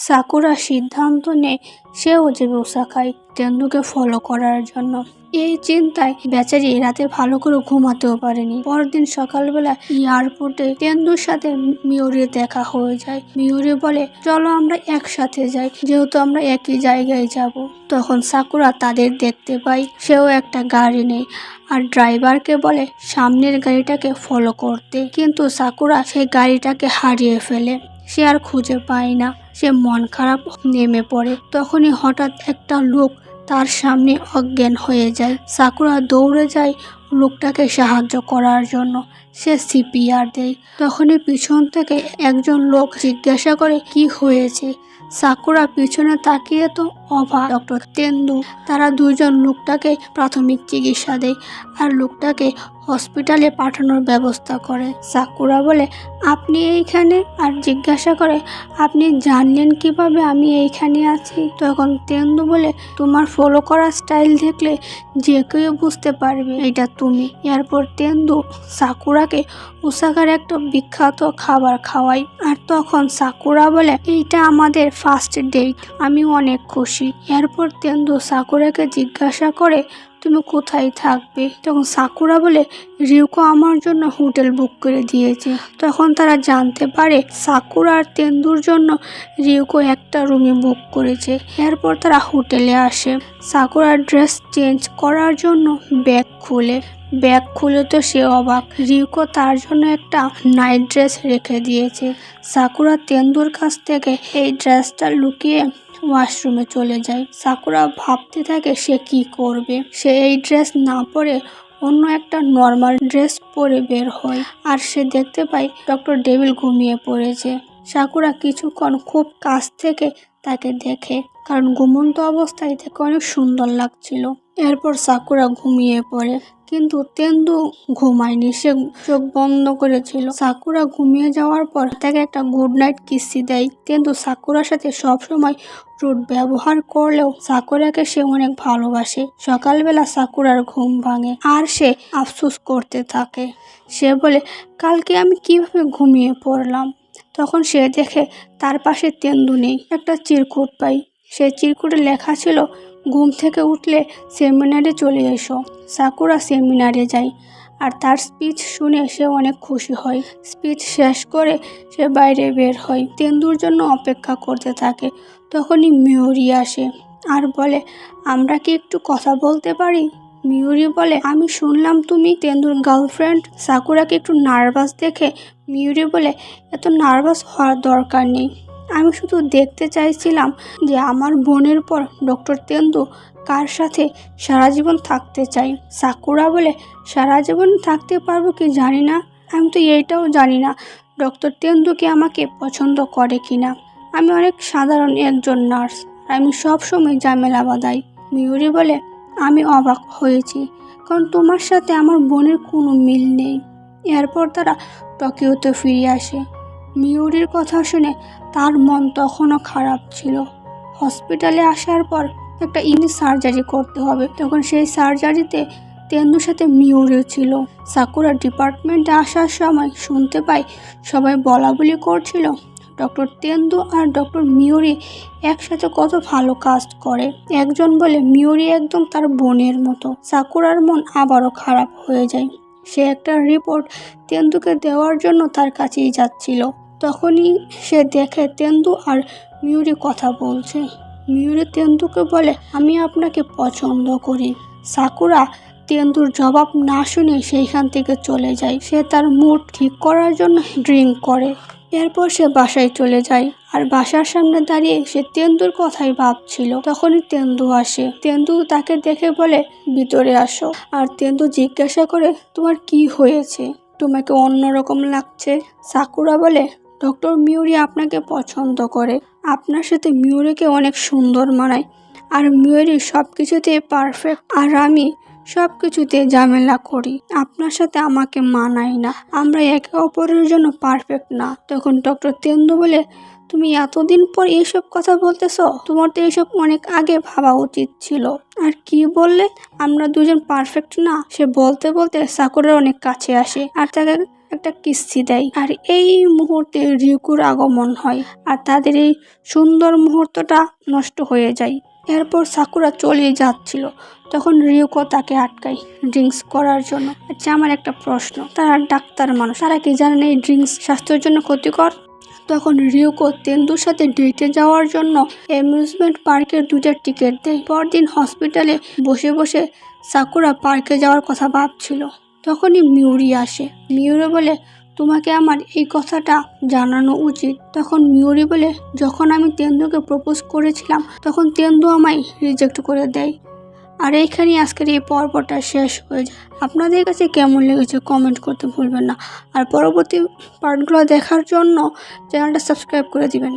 Sakura সিদ্ধান্ত নেয় সেও যাবে ওসাকায় তেন্দুকে ফলো করার জন্য। এই চিন্তায় বেচারি রাতে ভালো করে ঘুমাতেও পারেনি। পরদিন সকালবেলা এয়ারপোর্টে তেন্দুর সাথে মিওরির দেখা হয়ে যায়। মিওরি বলে, চলো আমরা একসাথে যাই, যেহেতু আমরা একই জায়গায় যাব। তখন সাকুরা তাদের দেখতে পায়, সেও একটা গাড়ি নেয় আর ড্রাইভারকে বলে সামনের গাড়িটাকে ফলো করতে, কিন্তু সাকুরা সেই গাড়িটাকে হারিয়ে ফেলে। সে আর খুঁজে পায় না। সে মন খারাপ নেমে পড়ে। তখনই হঠাৎ একটা লোক তার সামনে অজ্ঞান হয়ে যায়। সাকুরা দৌড়ে যায় লোকটাকে সাহায্য করার জন্য। সে সিপিআর দেয়। তখনই পিছন থেকে একজন লোক জিজ্ঞাসা করে কি হয়েছে। সাকুরা পিছনে তাকিয়ে তো অবাক। ডক্টর তেন্দু তারা দুজন লোকটাকে প্রাথমিক চিকিৎসা দেয় আর লোকটাকে হসপিটালে পাঠানোর ব্যবস্থা করে। সাকুরা বলে, আপনি এইখানে? আর জিজ্ঞাসা করে, আপনি জানলেন কিভাবে আমি এইখানে আছি? তখন তেন্দু বলে, তোমার ফলো করা স্টাইল দেখলে যে কেউ বুঝতে পারবে এটা তুমি। এরপর তেন্দু সাকুরাকে ওসাকার একটা বিখ্যাত খাবার খাওয়ায়। আর তখন সাকুরা বলে, এইটা আমাদের ফার্স্ট ডেট, আমি অনেক খুশি। এরপর তেন্দু সাকুরাকে জিজ্ঞাসা করে, তুমি কোথায় থাকবে? তখন সাকুরা বলে, রিউকো আমার জন্য হোটেল বুক করে দিয়েছে। তখন তারা জানতে পারে সাকুরা আর তেন্দুর জন্য রিউকো একটা রুমে বুক করেছে। এরপর তারা হোটেলে আসে। সাকুরা ড্রেস চেঞ্জ করার জন্য ব্যাগ খুলে তো সে অবাক। রিউকো তার জন্য একটা নাইট ড্রেস রেখে দিয়েছে। সাকুরা তেন্দুর কাছ থেকে এই ড্রেসটা লুকিয়ে ওয়াশরুমে চলে যায়। সাকুরা ভাবতে থাকে সে কি করবে। সে এই ড্রেস না পরে অন্য একটা নর্মাল ড্রেস পরে বের হয় আর সে দেখতে পায় ডক্টর ডেভিল ঘুমিয়ে পড়েছে। সাকুরা কিছুক্ষণ খুব কাছ থেকে তাকে দেখে, কারণ ঘুমন্ত অবস্থায় তাকে অনেক সুন্দর লাগছিল। এরপর সাকুরা ঘুমিয়ে পড়ে, কিন্তু তেন্দু ঘুমায়নি, সে চোখ বন্ধ করেছিল। সাকুরা ঘুমিয়ে যাওয়ার পর তাকে একটা গুড নাইট কিসি দেয়। তেন্দু সাকুরার সাথে সবসময় রুড ব্যবহার করলেও সাকুরাকে সে অনেক ভালোবাসে। সকালবেলা সাকুরার ঘুম ভাঙে আর সে আফসোস করতে থাকে। সে বলে, কালকে আমি কিভাবে ঘুমিয়ে পড়লাম। তখন সে দেখে তার পাশে তেন্দু নেই। একটা চিরকুট পাই। সেই চিরকুটে লেখা ছিল, ঘুম থেকে উঠলে সেমিনারে চলে এসো। সাকুরা সেমিনারে যায় আর তার স্পিচ শুনে সে অনেক খুশি হয়। স্পিচ শেষ করে সে বাইরে বের হয়, তেন্দুর জন্য অপেক্ষা করতে থাকে। তখনই মিওরি আসে আর বলে, আমরা কি একটু কথা বলতে পারি? মিওরি বলে, আমি শুনলাম তুমি তেন্দুর গার্লফ্রেন্ড। সাকুরাকে একটু নার্ভাস দেখে মিওরি বলে, এত নার্ভাস হওয়ার দরকার নেই, আমি শুধু দেখতে চাইছিলাম যে আমার বোনের পর ডক্টর তেন্দু কার সাথে সারা জীবন থাকতে চাই। সাকুরা বলে, সারা জীবন থাকতে পারবো কি জানি না, আমি তো এইটাও জানি না ডক্টর তেন্দুকে আমাকে পছন্দ করে কিনা। আমি অনেক সাধারণ একজন নার্স, আমি সব সময় ঝামেলা বাঁধাই। মিওরি বলে, আমি অবাক হয়েছি, কারণ তোমার সাথে আমার বোনের কোনো মিল নেই। এরপর তারা টোকিওতে ফিরে আসে। মিওরির কথা শুনে তার মন তখনও খারাপ ছিল। হসপিটালে আসার পর একটা সার্জারি করতে হবে। তখন সেই সার্জারিতে তেন্দুর সাথে মিওরিও ছিল। সাকুরা ডিপার্টমেন্টে আসার সময় শুনতে পাই সবাই বলাবলি করছিল ডক্টর তেন্দু আর ডক্টর মিওরি একসাথে কত ভালো কাজ করে। একজন বলে মিওরি একদম তার বোনের মতো। সাকুরার মন আবারও খারাপ হয়ে যায়। সে একটা রিপোর্ট তেন্দুকে দেওয়ার জন্য তার কাছেই যাচ্ছিল। তখনই সে দেখে তেন্দু আর মিওরি কথা বলছে। মিওরি তেন্দুকে বলে, আমি আপনাকে পছন্দ করি। সাকুরা তেন্দুর জবাব না শুনে সেইখান থেকে চলে যায়। সে তার মুড ঠিক করার জন্য ড্রিঙ্ক করে। এরপর সে বাসায় চলে যায় আর বাসার সামনে দাঁড়িয়ে সে তেন্দুর কথাই ভাবছিল। তখনই তেন্দু আসে। তেন্দু তাকে দেখে বলে, ভিতরে আসো। আর তেন্দু জিজ্ঞাসা করে, তোমার কি হয়েছে, তোমাকে অন্যরকম লাগছে। সাকুরা বলে, ডক্টর মিওরি আপনাকে পছন্দ করে, আপনার সাথে মিওরিকে অনেক সুন্দর মানায়। আর মিওরি সব কিছুতে পারফেক্ট আর আমি সব কিছুতে ঝামেলা করি, আপনার সাথে আমাকে মানায় না, আমরা একে অপরের জন্য পারফেক্ট না। তখন ডক্টর তেন্দু বলে, তুমি এতদিন পর এইসব কথা বলতেছো, তোমার তো এইসব অনেক আগে ভাবা উচিত ছিল। আর কি বললে আমরা দুজন পারফেক্ট না? সে বলতে বলতে সাকুরার অনেক কাছে আসে আর তাকে একটা কিস্তি দেয়। আর এই মুহূর্তে রিকুর আগমন হয় আর তাদের এই সুন্দর মুহূর্তটা নষ্ট হয়ে যায়। এরপর সাকুরা চলে যাচ্ছিল, তখন রিউকো তাকে আটকায় ড্রিঙ্কস করার জন্য। আচ্ছা, আমার একটা প্রশ্ন, তারা ডাক্তার মানুষ, তারা কি জানেন এই ড্রিঙ্কস স্বাস্থ্যের জন্য ক্ষতিকর? তখন রিউকো তেন্দুর সাথে ডেটে যাওয়ার জন্য অ্যামিউজমেন্ট পার্কের 2টা টিকিট দেয়। পরদিন হসপিটালে বসে বসে সাকুরা পার্কে যাওয়ার কথা ভাবছিল। তখনই মিউরি আসে। মিউরি বলে, তোমাকে আমার এই কথাটা জানানো উচিত। তখন মিউরি বলে, যখন আমি তেন্দুকে প্রপোজ করেছিলাম তখন তেন্দু আমায় রিজেক্ট করে দেয়। আর এইখানেই আজকের এই পর্বটা শেষ হয়ে যায়। আপনাদের কাছে কেমন লেগেছে কমেন্ট করতে ভুলবেন না। আর পরবর্তী পার্টগুলো দেখার জন্য চ্যানেলটা সাবস্ক্রাইব করে দিবেন।